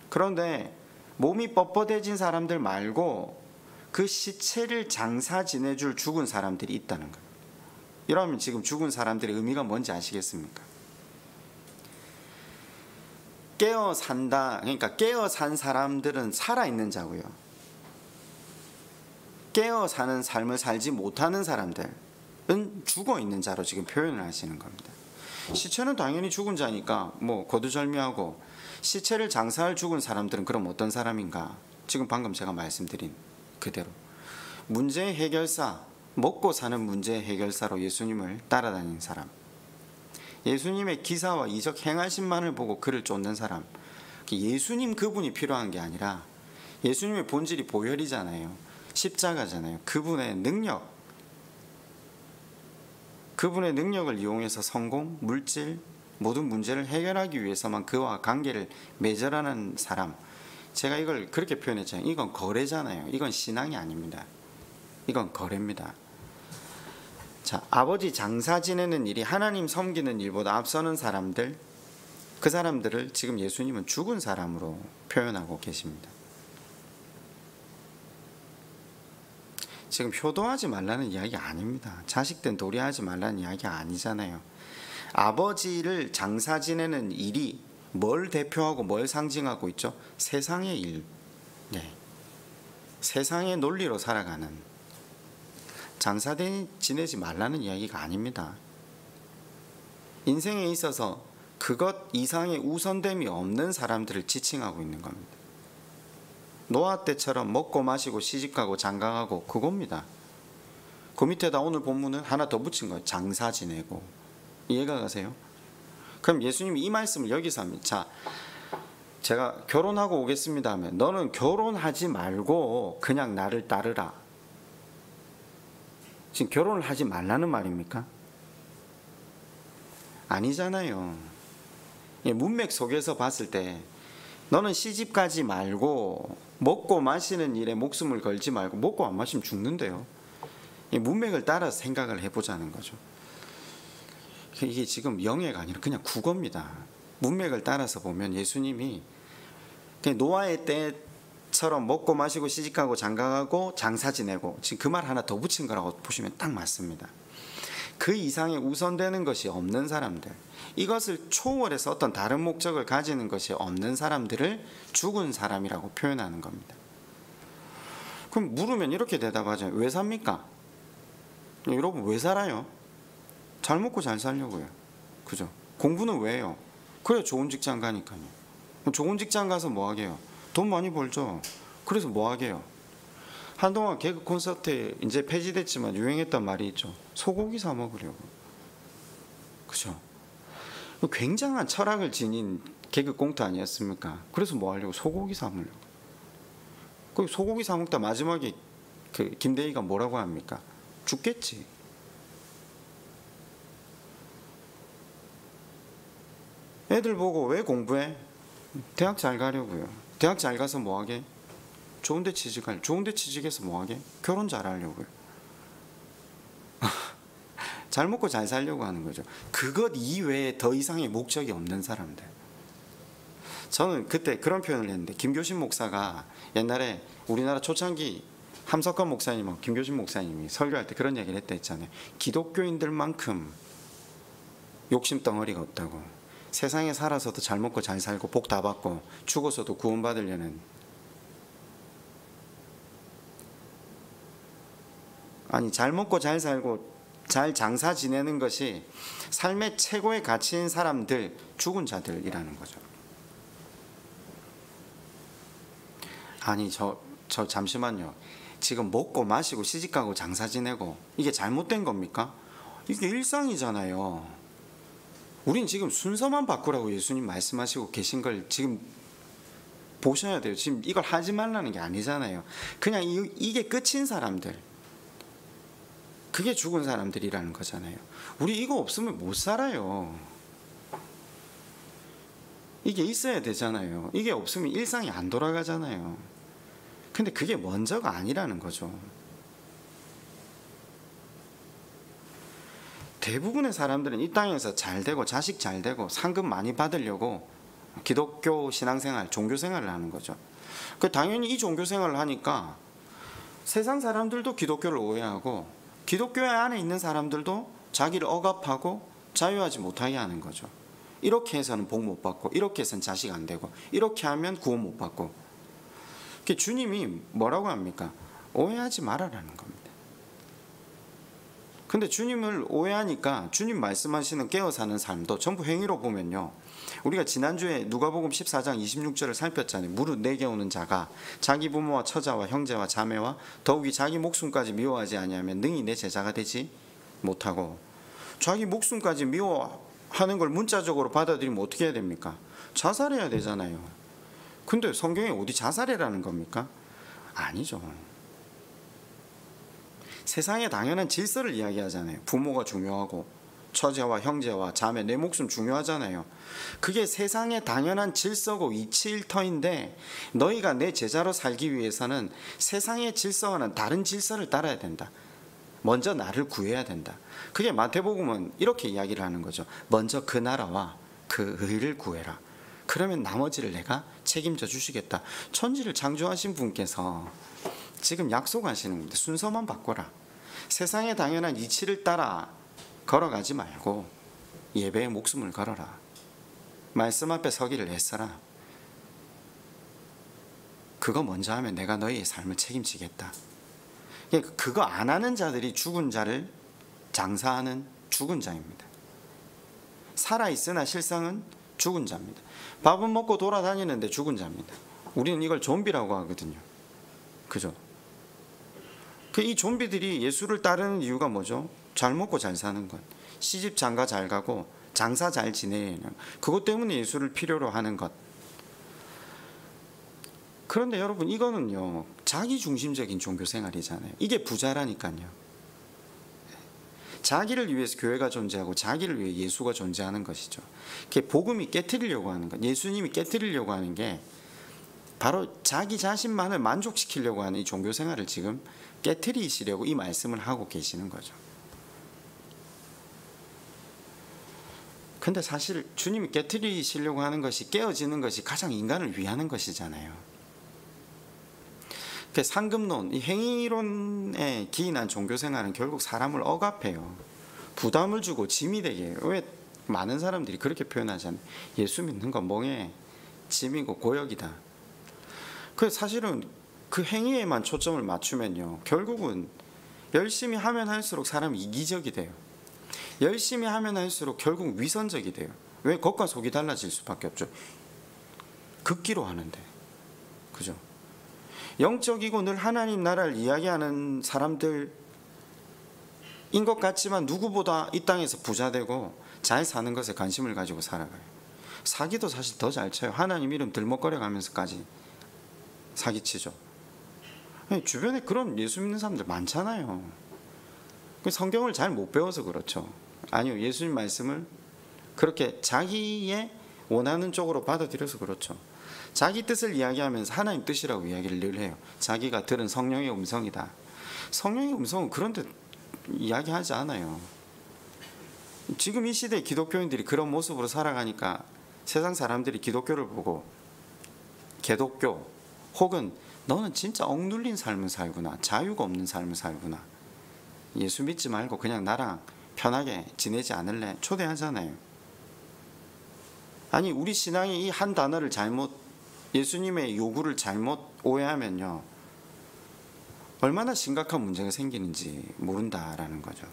그런데 몸이 뻣뻣해진 사람들 말고 그 시체를 장사 지내줄 죽은 사람들이 있다는 거예요. 이러면 지금 죽은 사람들의 의미가 뭔지 아시겠습니까? 깨어 산다, 그러니까 깨어 산 사람들은 살아있는 자고요. 깨어 사는 삶을 살지 못하는 사람들은 죽어 있는 자로 지금 표현을 하시는 겁니다. 시체는 당연히 죽은 자니까 뭐 거두절미하고, 시체를 장사할 죽은 사람들은 그럼 어떤 사람인가? 지금 방금 제가 말씀드린 그대로 문제의 해결사, 먹고 사는 문제의 해결사로 예수님을 따라다니는 사람, 예수님의 기사와 이적 행하심만을 보고 그를 쫓는 사람. 예수님 그분이 필요한 게 아니라 예수님의 본질이 보혈이잖아요. 십자가잖아요. 그분의 능력, 그분의 능력을 이용해서 성공, 물질, 모든 문제를 해결하기 위해서만 그와 관계를 맺으라는 사람. 제가 이걸 그렇게 표현했잖아요. 이건 거래잖아요. 이건 신앙이 아닙니다. 이건 거래입니다. 자, 아버지 장사 지내는 일이 하나님 섬기는 일보다 앞서는 사람들, 그 사람들을 지금 예수님은 죽은 사람으로 표현하고 계십니다. 지금 효도하지 말라는 이야기 아닙니다. 자식된 도리하지 말라는 이야기 아니잖아요. 아버지를 장사 지내는 일이 뭘 대표하고 뭘 상징하고 있죠? 세상의 일, 네. 세상의 논리로 살아가는, 장사 지내지 말라는 이야기가 아닙니다. 인생에 있어서 그것 이상의 우선됨이 없는 사람들을 지칭하고 있는 겁니다. 노아 때처럼 먹고 마시고 시집가고 장가가고, 그겁니다. 그 밑에다 오늘 본문은 하나 더 붙인 거예요. 장사 지내고. 이해가 가세요? 그럼 예수님이 이 말씀을 여기서 합니다. 자, 제가 결혼하고 오겠습니다 하면 너는 결혼하지 말고 그냥 나를 따르라. 지금 결혼을 하지 말라는 말입니까? 아니잖아요. 문맥 속에서 봤을 때 너는 시집가지 말고 먹고 마시는 일에 목숨을 걸지 말고, 먹고 안 마시면 죽는데요. 문맥을 따라서 생각을 해보자는 거죠. 이게 지금 영예가 아니라 그냥 국어입니다. 문맥을 따라서 보면 예수님이 그냥 노아의 때처럼 먹고 마시고 시집가고 장가가고 장사 지내고, 지금 그 말 하나 더 붙인 거라고 보시면 딱 맞습니다. 그 이상의 우선되는 것이 없는 사람들, 이것을 초월해서 어떤 다른 목적을 가지는 것이 없는 사람들을 죽은 사람이라고 표현하는 겁니다. 그럼 물으면 이렇게 대답하죠. 왜 삽니까? 여러분 왜 살아요? 잘 먹고 잘 살려고요. 그죠? 공부는 왜 해요? 그래 좋은 직장 가니까요. 좋은 직장 가서 뭐 하게요? 돈 많이 벌죠. 그래서 뭐 하게요? 한동안 개그 콘서트에 이제 폐지됐지만 유행했던 말이 있죠. 소고기 사 먹으려고. 그죠? 굉장한 철학을 지닌 개그 꽁트 아니었습니까? 그래서 뭐 하려고? 소고기 사 먹으려고. 그 소고기 사 먹다 마지막에 그 김대희가 뭐라고 합니까? 죽겠지. 애들 보고 왜 공부해? 대학 잘 가려고요. 대학 잘 가서 뭐 하게? 좋은데 취직할. 좋은데 취직해서 뭐 하게? 결혼 잘 하려고요. 잘 먹고 잘 살려고 하는 거죠. 그것 이외에 더 이상의 목적이 없는 사람들. 저는 그때 그런 표현을 했는데, 김교신 목사가 옛날에 우리나라 초창기 함석헌 목사님하고 김교신 목사님이 설교할 때 그런 얘기를 했다 했잖아요. 기독교인들만큼 욕심 덩어리가 없다고. 세상에 살아서도 잘 먹고 잘 살고 복 다 받고 죽어서도 구원받으려는, 아니 잘 먹고 잘 살고 잘 장사 지내는 것이 삶의 최고의 가치인 사람들, 죽은 자들이라는 거죠. 아니 저 잠시만요. 지금 먹고 마시고 시집가고 장사 지내고 이게 잘못된 겁니까? 이게 일상이잖아요. 우린 지금 순서만 바꾸라고 예수님 말씀하시고 계신 걸 지금 보셔야 돼요. 지금 이걸 하지 말라는 게 아니잖아요. 그냥 이게 끝인 사람들, 그게 죽은 사람들이라는 거잖아요. 우리 이거 없으면 못 살아요. 이게 있어야 되잖아요. 이게 없으면 일상이 안 돌아가잖아요. 근데 그게 먼저가 아니라는 거죠. 대부분의 사람들은 이 땅에서 잘 되고 자식 잘 되고 상금 많이 받으려고 기독교 신앙생활, 종교생활을 하는 거죠. 당연히 이 종교생활을 하니까 세상 사람들도 기독교를 오해하고 기독교 안에 있는 사람들도 자기를 억압하고 자유하지 못하게 하는 거죠. 이렇게 해서는 복 못 받고, 이렇게 해서는 자식 안 되고, 이렇게 하면 구원 못 받고. 주님이 뭐라고 합니까? 오해하지 말아라는 겁니다. 근데 주님을 오해하니까 주님 말씀하시는 깨어 사는 삶도 전부 행위로 보면요, 우리가 지난주에 누가복음 14장 26절을 살폈잖아요. 무릇 내게 오는 자가 자기 부모와 처자와 형제와 자매와 더욱이 자기 목숨까지 미워하지 아니하면 능히 내 제자가 되지 못하고. 자기 목숨까지 미워하는 걸 문자적으로 받아들이면 어떻게 해야 됩니까? 자살해야 되잖아요. 근데 성경에 어디 자살해라는 겁니까? 아니죠. 세상의 당연한 질서를 이야기하잖아요. 부모가 중요하고 처제와 형제와 자매, 내 목숨 중요하잖아요. 그게 세상의 당연한 질서고 이치일터인데, 너희가 내 제자로 살기 위해서는 세상의 질서와는 다른 질서를 따라야 된다. 먼저 나를 구해야 된다. 그게 마태복음은 이렇게 이야기를 하는 거죠. 먼저 그 나라와 그 의를 구해라. 그러면 나머지를 내가 책임져 주시겠다. 천지를 창조하신 분께서 지금 약속하시는 겁니다. 순서만 바꿔라. 세상의 당연한 이치를 따라 걸어가지 말고 예배에 목숨을 걸어라. 말씀 앞에 서기를 애써라. 그거 먼저 하면 내가 너희의 삶을 책임지겠다. 그거 안 하는 자들이 죽은 자를 장사하는 죽은 자입니다. 살아있으나 실상은 죽은 자입니다. 밥은 먹고 돌아다니는데 죽은 자입니다. 우리는 이걸 좀비라고 하거든요. 그죠? 이 좀비들이 예수를 따르는 이유가 뭐죠? 잘 먹고 잘 사는 것, 시집 장가 잘 가고 장사 잘 지내는, 그것 때문에 예수를 필요로 하는 것. 그런데 여러분, 이거는요 자기중심적인 종교생활이잖아요. 이게 부자라니까요. 자기를 위해서 교회가 존재하고 자기를 위해 예수가 존재하는 것이죠. 그게 복음이 깨트리려고 하는 것, 예수님이 깨트리려고 하는 게 바로 자기 자신만을 만족시키려고 하는 이 종교생활을 지금 깨트리시려고 이 말씀을 하고 계시는 거죠. 근데 사실 주님이 깨트리시려고 하는 것이, 깨어지는 것이 가장 인간을 위하는 것이잖아요. 상급론, 이 행위론에 기인한 종교생활은 결국 사람을 억압해요. 부담을 주고 짐이 되게 해요. 왜 많은 사람들이 그렇게 표현하잖아요. 예수 믿는 건 멍해, 짐이고 고역이다. 사실은 그 행위에만 초점을 맞추면요, 결국은 열심히 하면 할수록 사람이 이기적이 돼요. 열심히 하면 할수록 결국 위선적이 돼요. 왜? 겉과 속이 달라질 수밖에 없죠. 극기로 하는데. 그죠? 영적이고 늘 하나님 나라를 이야기하는 사람들인 것 같지만 누구보다 이 땅에서 부자되고 잘 사는 것에 관심을 가지고 살아가요. 사기도 사실 더 잘 쳐요. 하나님 이름 들먹거려 가면서까지 사기치죠. 주변에 그런 예수 믿는 사람들 많잖아요. 성경을 잘 못 배워서 그렇죠. 아니요, 예수님 말씀을 그렇게 자기의 원하는 쪽으로 받아들여서 그렇죠. 자기 뜻을 이야기하면서 하나님 뜻이라고 이야기를 늘 해요. 자기가 들은 성령의 음성이다. 성령의 음성은 그런 데 이야기하지 않아요. 지금 이 시대 기독교인들이 그런 모습으로 살아가니까 세상 사람들이 기독교를 보고 개독교 혹은 너는 진짜 억눌린 삶을 살구나, 자유가 없는 삶을 살구나, 예수 믿지 말고 그냥 나랑 편하게 지내지 않을래? 초대하잖아요. 아니, 우리 신앙이 이 한 단어를 잘못, 예수님의 요구를 잘못 오해하면요, 얼마나 심각한 문제가 생기는지 모른다라는 거죠.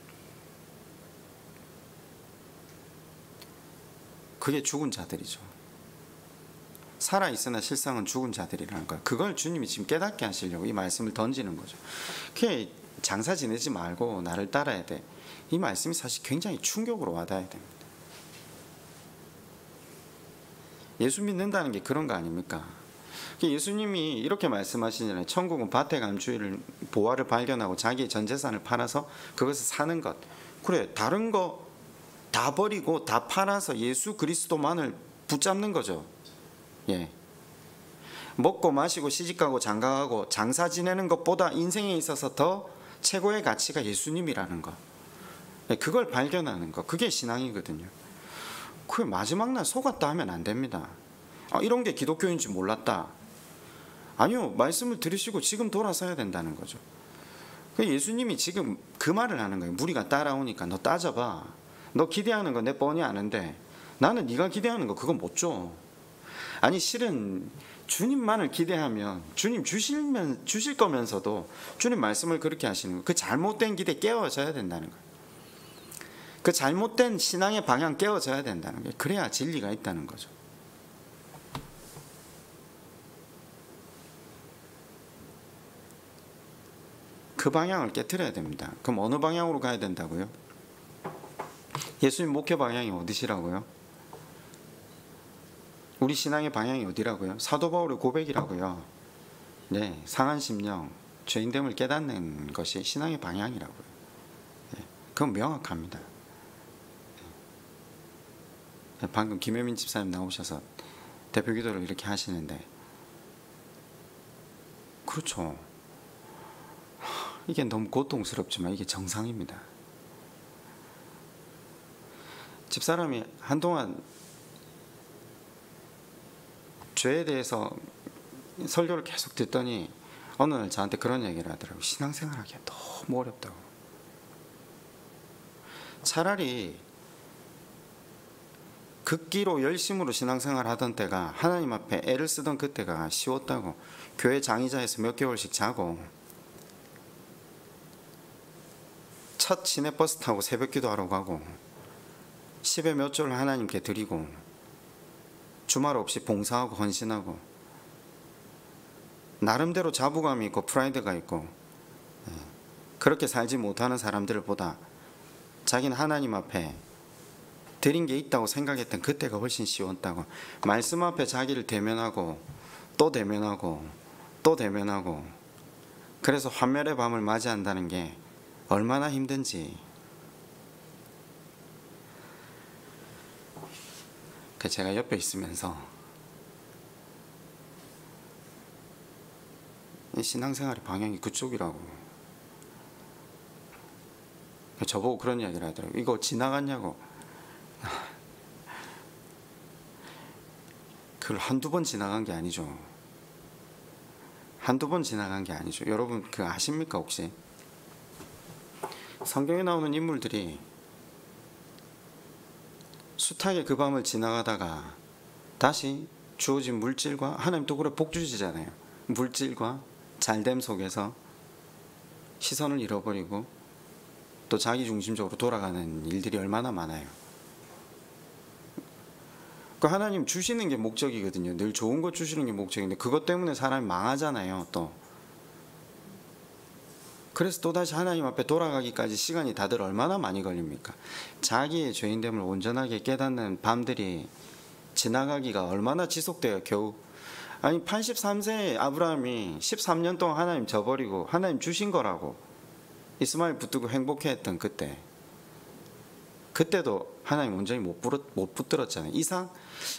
그게 죽은 자들이죠. 살아있으나 실상은 죽은 자들이라는 거예요. 그걸 주님이 지금 깨닫게 하시려고 이 말씀을 던지는 거죠. 그게 장사 지내지 말고 나를 따라야 돼. 이 말씀이 사실 굉장히 충격으로 와닿아야 됩니다. 예수 믿는다는 게 그런 거 아닙니까? 예수님이 이렇게 말씀하시잖아요. 천국은 밭에 간 주인을 보화를 발견하고 자기의 전 재산을 팔아서 그것을 사는 것. 그래, 다른 거 다 버리고 다 팔아서 예수 그리스도만을 붙잡는 거죠. 예. 먹고 마시고 시집가고 장가가고 장사 지내는 것보다 인생에 있어서 더 최고의 가치가 예수님이라는 거. 예, 그걸 발견하는 거. 그게 신앙이거든요. 그 마지막 날 속았다 하면 안 됩니다. 이런 게 기독교인 줄 몰랐다. 아니요, 말씀을 들으시고 지금 돌아서야 된다는 거죠. 예수님이 지금 그 말을 하는 거예요. 무리가 따라오니까 너 따져봐. 너 기대하는 거 내 뻔히 아는데 나는 네가 기대하는 거 그거 못 줘. 아니, 실은 주님만을 기대하면 주님 주실 거면서도 주님 말씀을 그렇게 하시는 거예요. 그 잘못된 기대 깨워져야 된다는 거예요. 그 잘못된 신앙의 방향 깨워져야 된다는 거예요. 그래야 진리가 있다는 거죠. 그 방향을 깨트려야 됩니다. 그럼 어느 방향으로 가야 된다고요? 예수님 목회 방향이 어디시라고요? 우리 신앙의 방향이 어디라고요? 사도 바울의 고백이라고요. 네, 상한 심령, 죄인됨을 깨닫는 것이 신앙의 방향이라고요. 네, 그건 명확합니다. 네, 방금 김혜민 집사님 나오셔서 대표 기도를 이렇게 하시는데, 그렇죠. 이게 너무 고통스럽지만 이게 정상입니다. 집사람이 한동안 죄에 대해서 설교를 계속 듣더니 어느 날 저한테 그런 얘기를 하더라고요. 신앙생활하기가 너무 어렵다고. 차라리 극기로 열심으로 신앙생활 하던 때가, 하나님 앞에 애를 쓰던 그때가 쉬웠다고. 교회 장의자에서 몇 개월씩 자고 첫 시내버스 타고 새벽 기도하러 가고 10의 몇 조를 하나님께 드리고 주말 없이 봉사하고 헌신하고 나름대로 자부감이 있고 프라이드가 있고, 그렇게 살지 못하는 사람들보다 자기는 하나님 앞에 드린 게 있다고 생각했던 그때가 훨씬 쉬웠다고. 말씀 앞에 자기를 대면하고 또 대면하고 또 대면하고, 그래서 환멸의 밤을 맞이한다는 게 얼마나 힘든지. 제가 옆에 있으면서 신앙생활의 방향이 그쪽이라고. 저보고 그런 이야기를 하더라고요. 이거 지나갔냐고. 그걸 한두 번 지나간 게 아니죠. 한두 번 지나간 게 아니죠. 여러분 그거 아십니까 혹시? 성경에 나오는 인물들이 숱하게 그 밤을 지나가다가 다시 주어진 물질과, 하나님 또 그래 복 주시잖아요. 물질과 잘됨 속에서 시선을 잃어버리고 또 자기 중심적으로 돌아가는 일들이 얼마나 많아요. 그 하나님 주시는 게 목적이거든요. 늘 좋은 것 주시는 게 목적인데 그것 때문에 사람이 망하잖아요. 또 그래서 또다시 하나님 앞에 돌아가기까지 시간이 다들 얼마나 많이 걸립니까? 자기의 죄인됨을 온전하게 깨닫는 밤들이 지나가기가 얼마나 지속돼요. 겨우 아니 83세의 아브라함이 13년 동안 하나님 저버리고 하나님 주신 거라고 이스마엘 붙들고 행복해했던 그때도 하나님 온전히 못 붙들었잖아요. 이상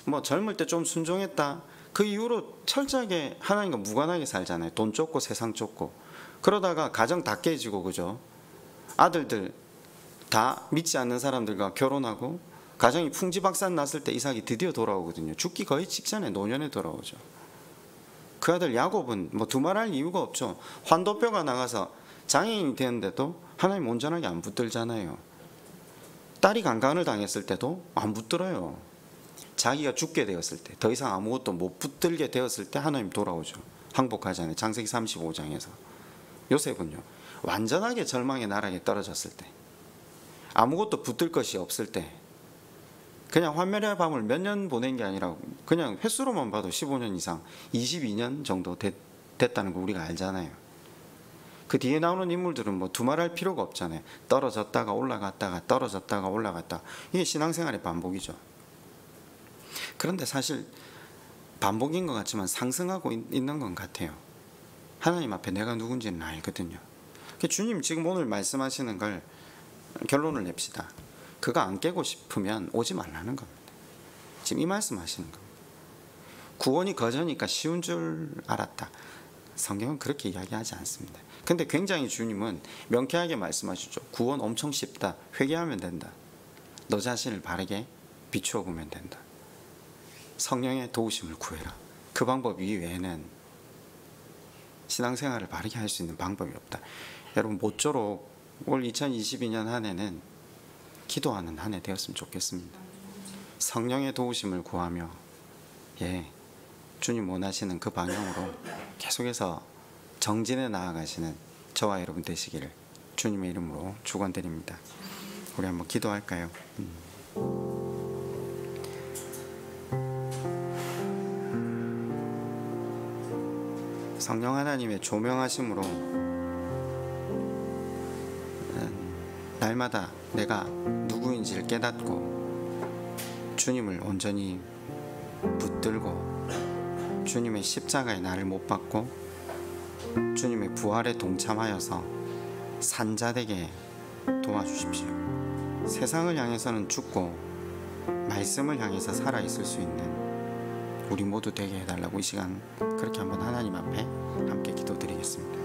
뭐 젊을 때 좀 순종했다. 그 이후로 철저하게 하나님과 무관하게 살잖아요. 돈 쫓고 세상 쫓고 그러다가 가정 다 깨지고 그죠. 아들들 다 믿지 않는 사람들과 결혼하고 가정이 풍지박산 났을 때 이삭이 드디어 돌아오거든요. 죽기 거의 직전에 노년에 돌아오죠. 그 아들 야곱은 뭐 두말할 이유가 없죠. 환도뼈가 나가서 장애인이 되는데도 하나님 온전하게 안 붙들잖아요. 딸이 강간을 당했을 때도 안 붙들어요. 자기가 죽게 되었을 때, 더 이상 아무것도 못 붙들게 되었을 때 하나님 돌아오죠. 항복하잖아요. 창세기 35장에서. 요셉은요, 완전하게 절망의 나락에 떨어졌을 때, 아무것도 붙들 것이 없을 때, 그냥 환멸의 밤을 몇 년 보낸 게 아니라 그냥 횟수로만 봐도 15년 이상, 22년 정도 됐다는 거 우리가 알잖아요. 그 뒤에 나오는 인물들은 뭐 두말할 필요가 없잖아요. 떨어졌다가 올라갔다가 떨어졌다가 올라갔다. 이게 신앙생활의 반복이죠. 그런데 사실 반복인 것 같지만 상승하고 있는 것 같아요. 하나님 앞에 내가 누군지는 알거든요. 주님 지금 오늘 말씀하시는 걸 결론을 냅시다. 그거 안 깨고 싶으면 오지 말라는 겁니다. 지금 이 말씀하시는 겁니다. 구원이 거저니까 쉬운 줄 알았다. 성경은 그렇게 이야기하지 않습니다. 근데 굉장히 주님은 명쾌하게 말씀하시죠. 구원 엄청 쉽다. 회개하면 된다. 너 자신을 바르게 비추어 보면 된다. 성령의 도우심을 구해라. 그 방법 이외에는 신앙생활을 바르게 할 수 있는 방법이 없다. 여러분 모쪼록 올 2022년 한 해는 기도하는 한 해 되었으면 좋겠습니다. 성령의 도우심을 구하며 주님 원하시는 그 방향으로 계속해서 정진해 나아가시는 저와 여러분 되시기를 주님의 이름으로 축원드립니다. 우리 한번 기도할까요? 성령 하나님의 조명하심으로 날마다 내가 누구인지를 깨닫고 주님을 온전히 붙들고 주님의 십자가에 나를 못 박고 주님의 부활에 동참하여서 산자되게 도와주십시오. 세상을 향해서는 죽고 말씀을 향해서 살아있을 수 있는 우리 모두 되게 해달라고 이 시간 그렇게 한번 하나님 앞에 함께 기도드리겠습니다.